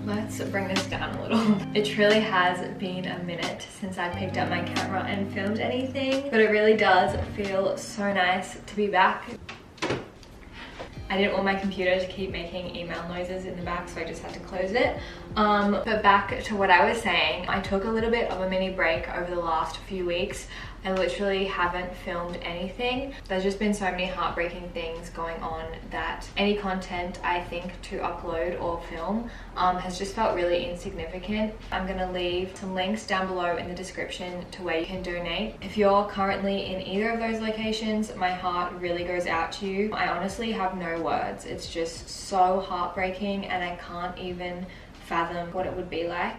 Let's bring this down a little. It truly has been a minute since I picked up my camera and filmed anything, but it really does feel so nice to be back. I didn't want my computer to keep making email noises in the back, so I just had to close it. But back to what I was saying, I took a little bit of a mini break over the last few weeks. I literally haven't filmed anything. There's just been so many heartbreaking things going on that any content I think to upload or film has just felt really insignificant. I'm gonna leave some links down below in the description to where you can donate. If you're currently in either of those locations, my heart really goes out to you. I honestly have no words. It's just so heartbreaking and I can't even fathom what it would be like.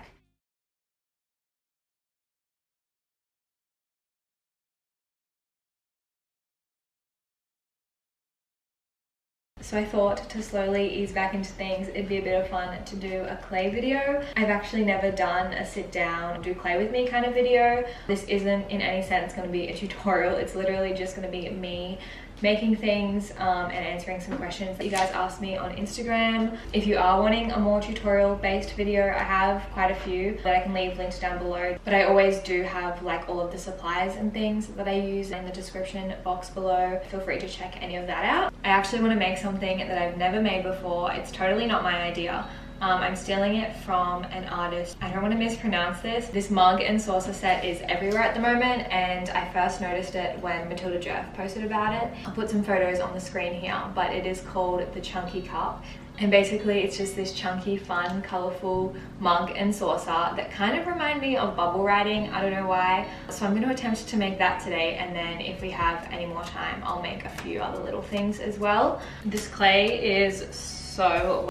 So I thought to slowly ease back into things, it'd be a bit of fun to do a clay video. I've actually never done a sit down, do clay with me kind of video. This isn't in any sense going to be a tutorial. It's literally just going to be me making things and answering some questions that you guys asked me on Instagram. If you are wanting a more tutorial based video, I have quite a few that I can leave links down below, but I always do have like all of the supplies and things that I use in the description box below. Feel free to check any of that out. I actually want to make something that I've never made before. It's totally not my idea. I'm stealing it from an artist. I don't want to mispronounce this. This mug and saucer set is everywhere at the moment, and I first noticed it when Matilda Jeff posted about it. I'll put some photos on the screen here, but it is called the Chunky Cup. And basically it's just this chunky, fun, colorful mug and saucer that kind of remind me of bubble writing. I don't know why. So I'm going to attempt to make that today, and then if we have any more time, I'll make a few other little things as well. This clay is so...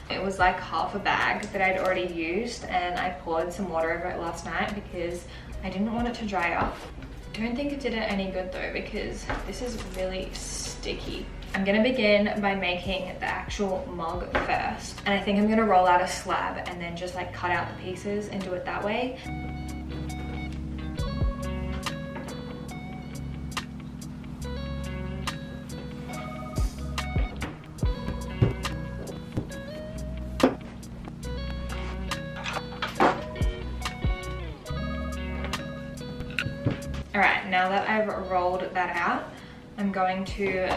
It was like half a bag that I'd already used, and I poured some water over it last night because I didn't want it to dry up. I don't think it did it any good though, because this is really sticky. I'm gonna begin by making the actual mug first, and I think I'm gonna roll out a slab and then just like cut out the pieces and do it that way. All right, now that I've rolled that out, I'm going to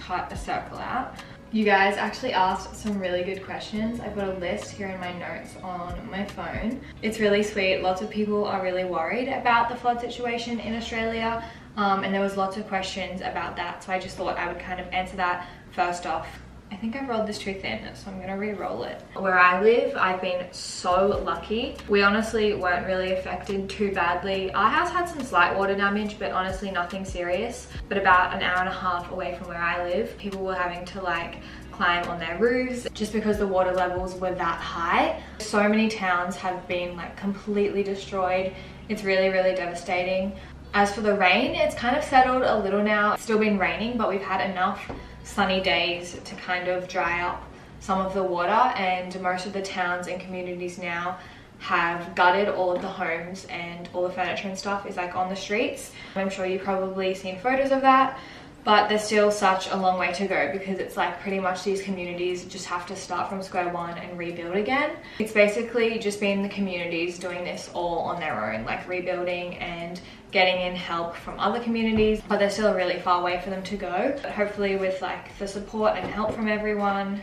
cut a circle out. You guys actually asked some really good questions. I've got a list here in my notes on my phone. It's really sweet. Lots of people are really worried about the flood situation in Australia, and there was lots of questions about that, so I just thought I would kind of answer that first off. I think I've rolled this too thin, so I'm gonna re-roll it. Where I live, I've been so lucky. We honestly weren't really affected too badly. Our house had some slight water damage, but honestly nothing serious. But about an hour and a half away from where I live, people were having to like climb on their roofs just because the water levels were that high. So many towns have been like completely destroyed. It's really, really devastating. As for the rain, it's kind of settled a little now. It's still been raining, but we've had enough sunny days to kind of dry up some of the water, and most of the towns and communities now have gutted all of the homes, and all the furniture and stuff is like on the streets. I'm sure you've probably seen photos of that, but there's still such a long way to go because it's like pretty much these communities just have to start from square one and rebuild again. It's basically just been the communities doing this all on their own, like rebuilding and getting in help from other communities, but they're still really far away for them to go. But hopefully with like the support and help from everyone,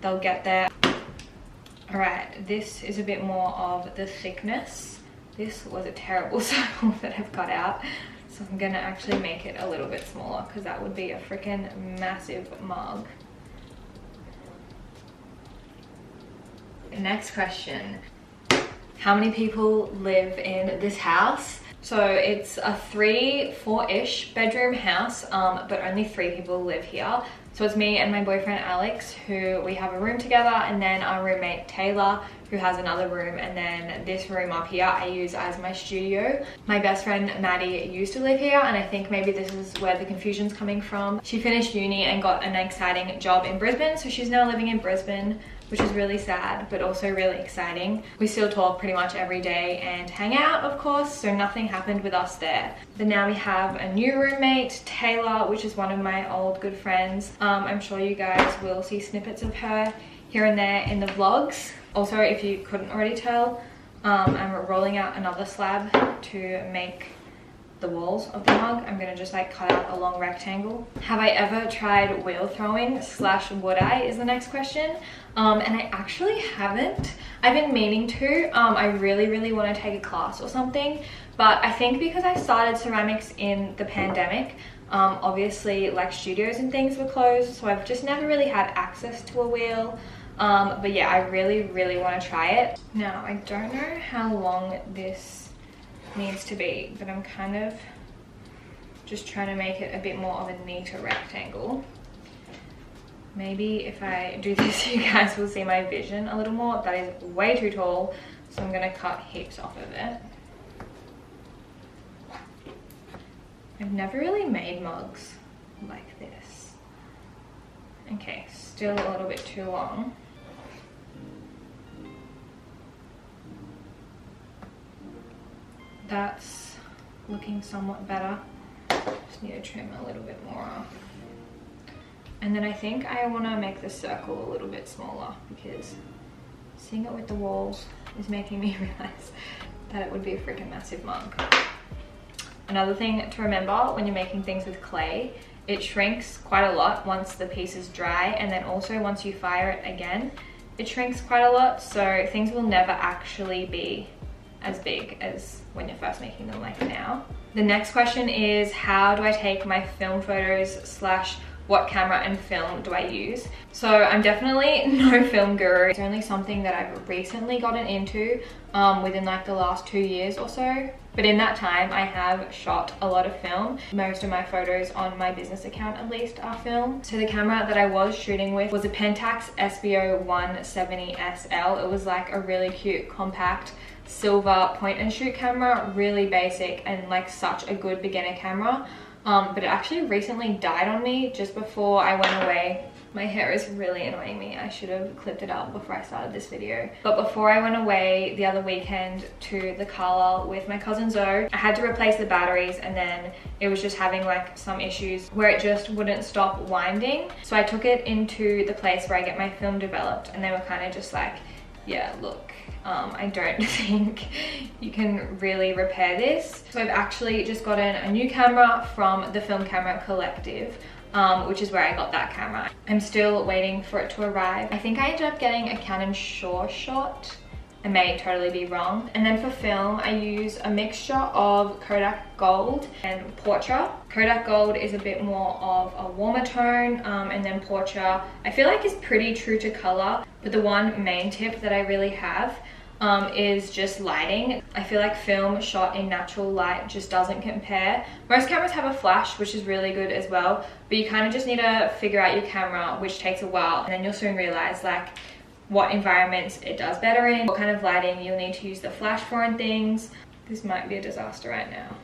they'll get there. All right, this is a bit more of the thickness. This was a terrible circle that I've cut out. So I'm gonna actually make it a little bit smaller because that would be a freaking massive mug. Next question. How many people live in this house? So it's a 3-4-ish bedroom house, but only 3 people live here. So it's me and my boyfriend Alex, who we have a room together, and then our roommate Taylor, who has another room, and then this room up here I use as my studio. My best friend Maddie used to live here, and I think maybe this is where the confusion's coming from. She finished uni and got an exciting job in Brisbane, so she's now living in Brisbane, which is really sad, but also really exciting. We still talk pretty much every day and hang out, of course, so nothing happened with us there. But now we have a new roommate, Taylor, which is one of my old good friends. I'm sure you guys will see snippets of her here and there in the vlogs. Also, if you couldn't already tell, I'm rolling out another slab to make the walls of the mug. I'm gonna just like cut out a long rectangle. Have I ever tried wheel throwing / would I is the next question. And I actually haven't. I've been meaning to. I really want to take a class or something, but I think because I started ceramics in the pandemic, obviously like studios and things were closed, so I've just never really had access to a wheel. But yeah, I really want to try it. Now, I don't know how long this needs to be, but I'm kind of just trying to make it a bit more of a neater rectangle. Maybe if I do this, you guys will see my vision a little more. That is way too tall, so I'm gonna cut heaps off of it. I've never really made mugs like this. Okay, still a little bit too long. That's looking somewhat better. Just need to trim a little bit more off. And then I think I want to make the circle a little bit smaller, because seeing it with the walls is making me realize that it would be a freaking massive mug. Another thing to remember when you're making things with clay, it shrinks quite a lot once the piece is dry, and then also once you fire it again, it shrinks quite a lot, so things will never actually be as big as when you're first making them like now. The next question is, how do I take my film photos / what camera and film do I use? So I'm definitely no film guru. It's only something that I've recently gotten into within like the last 2 years or so. But in that time, I have shot a lot of film. Most of my photos on my business account at least are film. So the camera that I was shooting with was a Pentax SBO 170 SL. It was like a really cute compact silver point and shoot camera, really basic and like such a good beginner camera. But it actually recently died on me just before I went away. My hair is really annoying me. I should have clipped it up before I started this video. But before I went away the other weekend to the Carlisle with my cousin Zoe, I had to replace the batteries, and then it was just having like some issues where it just wouldn't stop winding. So I took it into the place where I get my film developed, and they were kind of just like, yeah, look, I don't think you can really repair this. So I've actually just gotten a new camera from the Film Camera Collective, which is where I got that camera. I'm still waiting for it to arrive. I think I ended up getting a Canon SureShot. I may totally be wrong. And then for film, I use a mixture of Kodak Gold and Portra. Kodak Gold is a bit more of a warmer tone, and then Portra I feel like is pretty true to color. But the one main tip that I really have is just lighting. I feel like film shot in natural light just doesn't compare. Most cameras have a flash, which is really good as well, but you kind of just need to figure out your camera, which takes a while, and then you'll soon realize like what environments it does better in, what kind of lighting you'll need to use the flash for and things. This might be a disaster right now,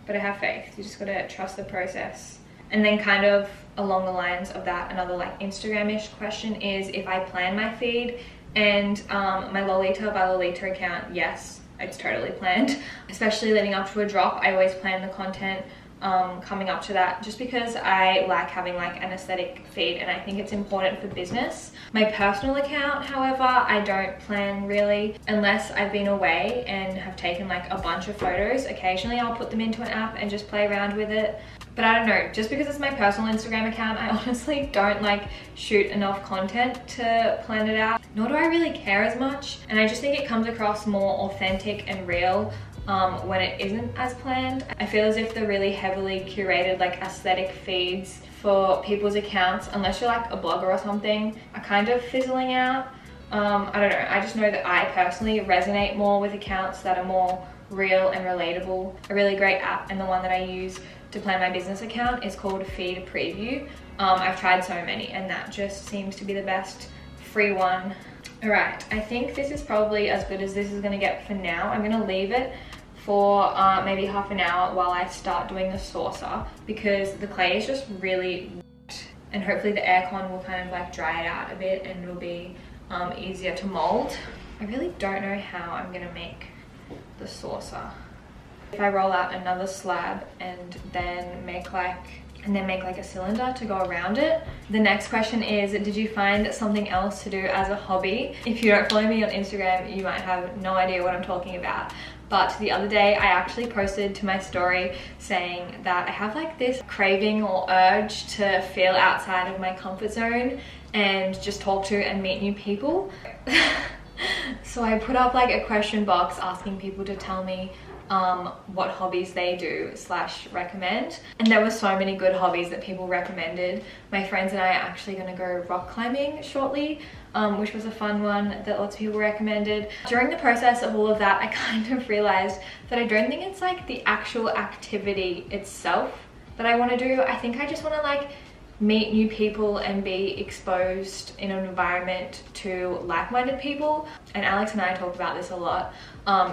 but I have faith. You just gotta trust the process. And then kind of along the lines of that, another like Instagram-ish question is if I plan my feed. And my Lolita by Lolita account, yes, it's totally planned. Especially leading up to a drop, I always plan the content coming up to that, just because I like having like an aesthetic feed, and I think it's important for business. My personal account, however, I don't plan really, unless I've been away and have taken like a bunch of photos. Occasionally I'll put them into an app and just play around with it. But I don't know, just because it's my personal Instagram account, I honestly don't like shoot enough content to plan it out, nor do I really care as much. And I just think it comes across more authentic and real when it isn't as planned. I feel as if the really heavily curated like aesthetic feeds for people's accounts, unless you're like a blogger or something, are kind of fizzling out. I don't know, I just know that I personally resonate more with accounts that are more real and relatable. A really great app, and the one that I use to plan my business account, is called Feed Preview. I've tried so many, and that just seems to be the best free one. All right, I think this is probably as good as this is gonna get for now. I'm gonna leave it for maybe half an hour while I start doing the saucer, because the clay is just really wet, and hopefully the aircon will kind of like dry it out a bit and it'll be easier to mold. I really don't know how I'm gonna make the saucer. If I roll out another slab and then make like and then make like a cylinder to go around it. The next question is, did you find something else to do as a hobby? If you don't follow me on Instagram, you might have no idea what I'm talking about. But the other day I actually posted to my story saying that I have like this craving or urge to feel outside of my comfort zone and just talk to and meet new people. So I put up like a question box asking people to tell me what hobbies they do / recommend, and there were so many good hobbies that people recommended. My friends and I are actually going to go rock climbing shortly, which was a fun one that lots of people recommended. During the process of all of that, I kind of realized that I don't think it's like the actual activity itself that I want to do. I think I just want to like meet new people and be exposed in an environment to like-minded people. And Alex and I talk about this a lot.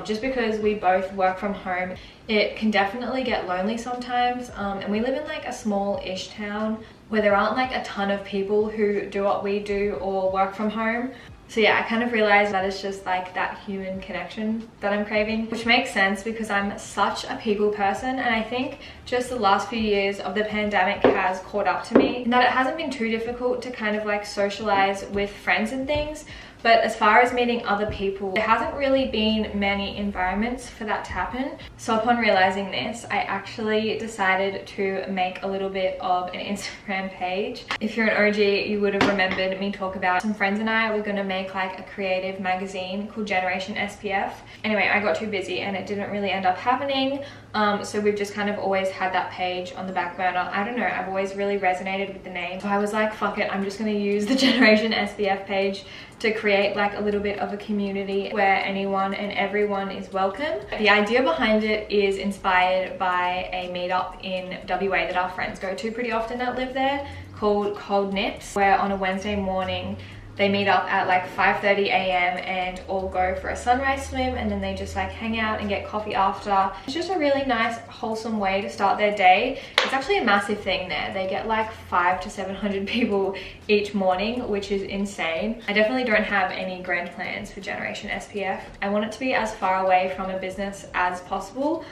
Just because we both work from home, it can definitely get lonely sometimes. And we live in like a small-ish town where there aren't like a ton of people who do what we do or work from home. So yeah, I kind of realized that it's just like that human connection that I'm craving, which makes sense because I'm such a people person, and I think just the last few years of the pandemic has caught up to me, and that it hasn't been too difficult to kind of like socialize with friends and things. But as far as meeting other people, there hasn't really been many environments for that to happen. So upon realizing this, I actually decided to make a little bit of an Instagram page. If you're an OG, you would have remembered me talk about some friends and I were going to make like a creative magazine called Generation SPF. Anyway, I got too busy and it didn't really end up happening. So we've just kind of always had that page on the back burner. I don't know, I've always really resonated with the name. So I was like, fuck it, I'm just going to use the Generation SPF page to create like a little bit of a community where anyone and everyone is welcome. The idea behind it is inspired by a meetup in WA that our friends go to pretty often that live there, called Cold Nips, where on a Wednesday morning they meet up at like 5:30 a.m. and all go for a sunrise swim, and then they just like hang out and get coffee after. It's just a really nice, wholesome way to start their day. It's actually a massive thing there. They get like 500 to 700 people each morning, which is insane. I definitely don't have any grand plans for Generation SPF. I want it to be as far away from a business as possible.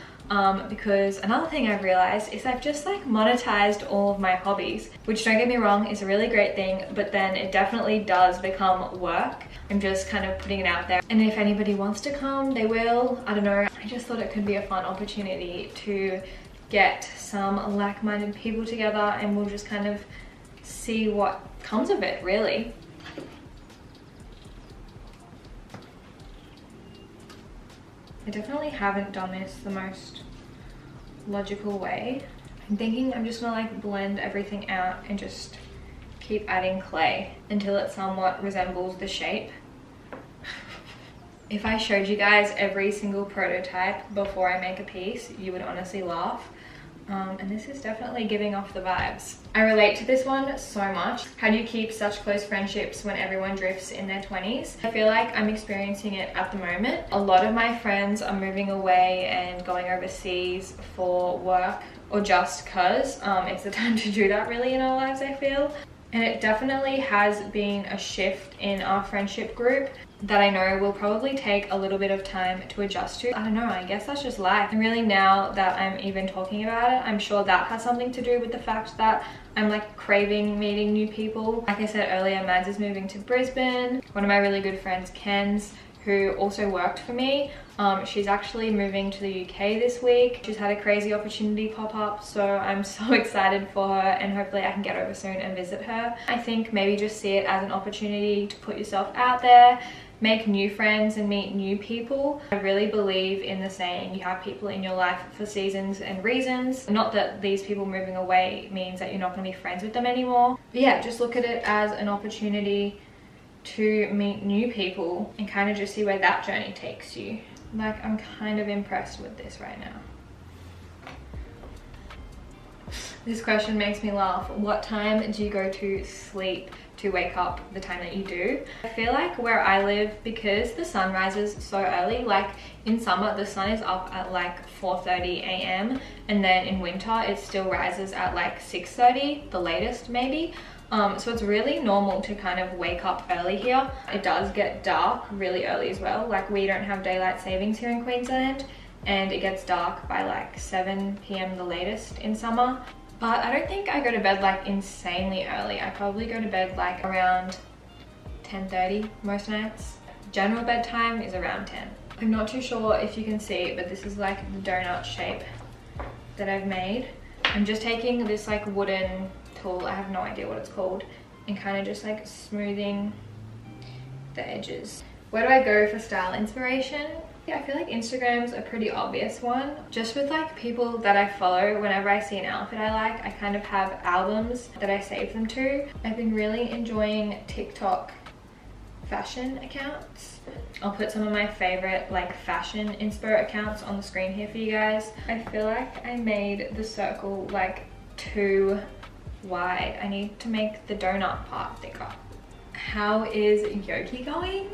Because another thing I've realized is I've just like monetized all of my hobbies, which, don't get me wrong, is a really great thing, but then it definitely does become work. I'm just kind of putting it out there, and if anybody wants to come, they will. I don't know, I just thought it could be a fun opportunity to get some like-minded people together, and we'll just kind of see what comes of it, really. I definitely haven't done this the most logical way. I'm thinking I'm just gonna like blend everything out and just keep adding clay until it somewhat resembles the shape. If I showed you guys every single prototype before I make a piece, you would honestly laugh. And this is definitely giving off the vibes. I relate to this one so much. How do you keep such close friendships when everyone drifts in their 20s? I feel like I'm experiencing it at the moment. A lot of my friends are moving away and going overseas for work, or just cause it's the time to do that really in our lives, I feel. And it definitely has been a shift in our friendship group that I know will probably take a little bit of time to adjust to. I don't know, I guess that's just life. And really, now that I'm even talking about it, I'm sure that has something to do with the fact that I'm like craving meeting new people. Like I said earlier, Mads is moving to Brisbane. One of my really good friends, Ken's, who also worked for me, she's actually moving to the UK this week. She's had a crazy opportunity pop up, so I'm so excited for her, and hopefully I can get over soon and visit her. I think maybe just see it as an opportunity to put yourself out there, make new friends and meet new people. I really believe in the saying, you have people in your life for seasons and reasons. Not that these people moving away means that you're not going to be friends with them anymore. But yeah, just look at it as an opportunity to meet new people and kind of just see where that journey takes you. Like, I'm kind of impressed with this right now. This question makes me laugh. What time do you go to sleep to wake up the time that you do? I feel like where I live, because the sun rises so early, like in summer the sun is up at like 4:30 a.m. and then in winter it still rises at like 6:30, the latest maybe. So it's really normal to kind of wake up early here. It does get dark really early as well. Like, we don't have daylight savings here in Queensland, and it gets dark by like 7 p.m. the latest in summer. But I don't think I go to bed like insanely early. I probably go to bed like around 10:30 most nights. General bedtime is around 10. I'm not too sure if you can see, but this is like the donut shape that I've made. I'm just taking this like wooden tool, I have no idea what it's called, and kind of just like smoothing the edges. Where do I go for style inspiration? Yeah, I feel like Instagram's a pretty obvious one. Just with like people that I follow, whenever I see an outfit I like, I kind of have albums that I save them to. I've been really enjoying TikTok fashion accounts. I'll put some of my favorite like fashion inspo accounts on the screen here for you guys. I feel like I made the circle like too wide. I need to make the donut part thicker. How is Yoki going?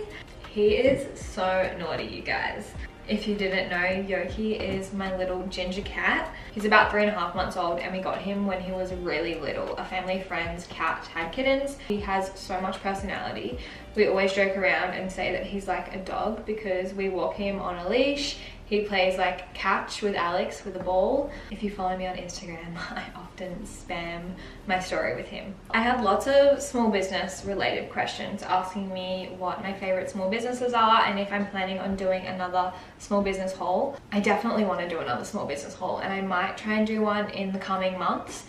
He is so naughty, you guys. If you didn't know, Yoki is my little ginger cat. He's about 3.5 months old and we got him when he was really little. A family friend's cat had kittens. He has so much personality. We always joke around and say that he's like a dog because we walk him on a leash. He plays like catch with Alex with a ball. If you follow me on Instagram, I often spam my story with him. I had lots of small business related questions asking me what my favorite small businesses are and if I'm planning on doing another small business haul. I definitely want to do another small business haul and I might try and do one in the coming months.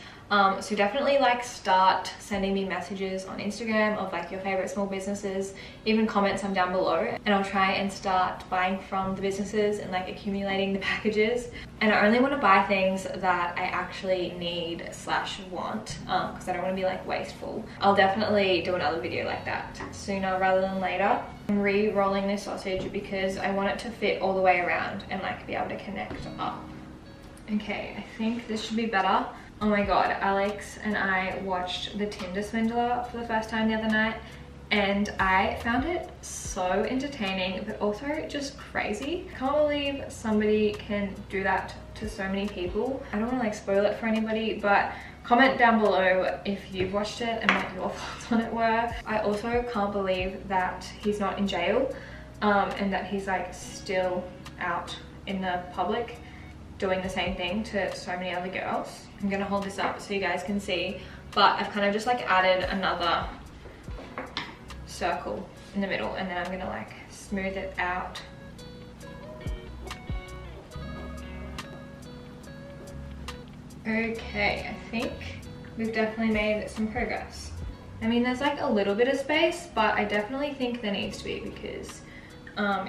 So definitely like start sending me messages on Instagram of like your favorite small businesses, even comment some down below, and I'll try and start buying from the businesses and like accumulating the packages. And I only want to buy things that I actually need / want because I don't want to be like wasteful. I'll definitely do another video like that sooner rather than later. I'm re-rolling this sausage because I want it to fit all the way around and like be able to connect up. Okay, I think this should be better. Oh my god, Alex and I watched The Tinder Swindler for the first time the other night and I found it so entertaining but also just crazy. I can't believe somebody can do that to so many people. I don't want to like spoil it for anybody, but comment down below if you've watched it and what your thoughts on it were. I also can't believe that he's not in jail and that he's like still out in the public doing the same thing to so many other girls. I'm gonna hold this up so you guys can see, but I've kind of just like added another circle in the middle and then I'm gonna like smooth it out. Okay, I think we've definitely made some progress. I mean, there's like a little bit of space, but I definitely think there needs to be because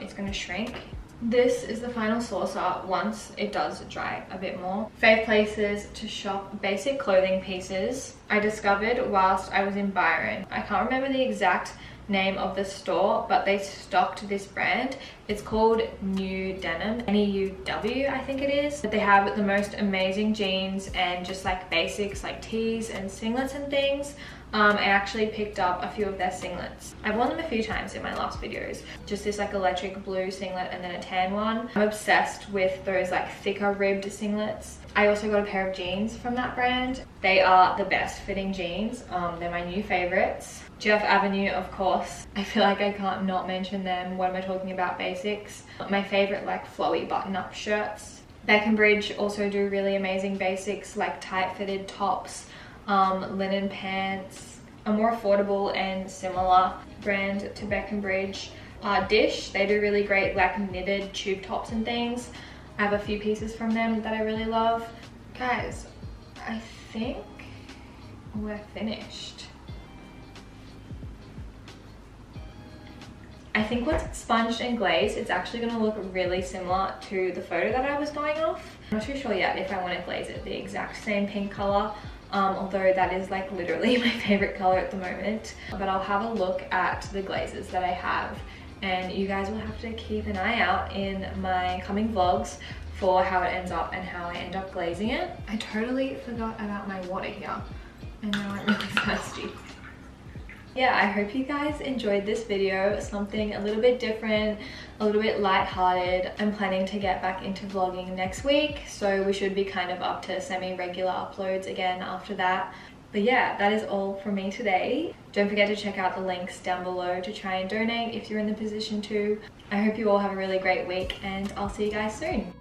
it's gonna shrink. This is the final saucer once it does dry a bit more. Fave places to shop basic clothing pieces I discovered whilst I was in Byron. I can't remember the exact name of the store, but they stocked this brand. It's called New Denim, N-E-U-W I think it is. But they have the most amazing jeans and just like basics like tees and singlets and things. I actually picked up a few of their singlets. I've worn them a few times in my last videos. Just this like electric blue singlet and then a tan one. I'm obsessed with those like thicker ribbed singlets. I also got a pair of jeans from that brand. They are the best fitting jeans. They're my new favorites. Jeff Avenue, of course. I feel like I can't not mention them. What am I talking about? Basics. My favorite like flowy button-up shirts. Beckenbridge also do really amazing basics like tight fitted tops, linen pants. A more affordable and similar brand to Beckenbridge, Dish. They do really great like knitted tube tops and things. I have a few pieces from them that I really love. Guys, I think we're finished. I think once it's sponged and glazed, it's actually going to look really similar to the photo that I was going off. I'm not too sure yet if I want to glaze it the exact same pink color, although that is like literally my favorite color at the moment. But I'll have a look at the glazes that I have, and you guys will have to keep an eye out in my coming vlogs for how it ends up and how I end up glazing it. I totally forgot about my water here, and now I'm really thirsty. Yeah, I hope you guys enjoyed this video. Something a little bit different, a little bit lighthearted. I'm planning to get back into vlogging next week, so we should be kind of up to semi-regular uploads again after that. But yeah, that is all from me today. Don't forget to check out the links down below to try and donate if you're in the position to. I hope you all have a really great week, and I'll see you guys soon.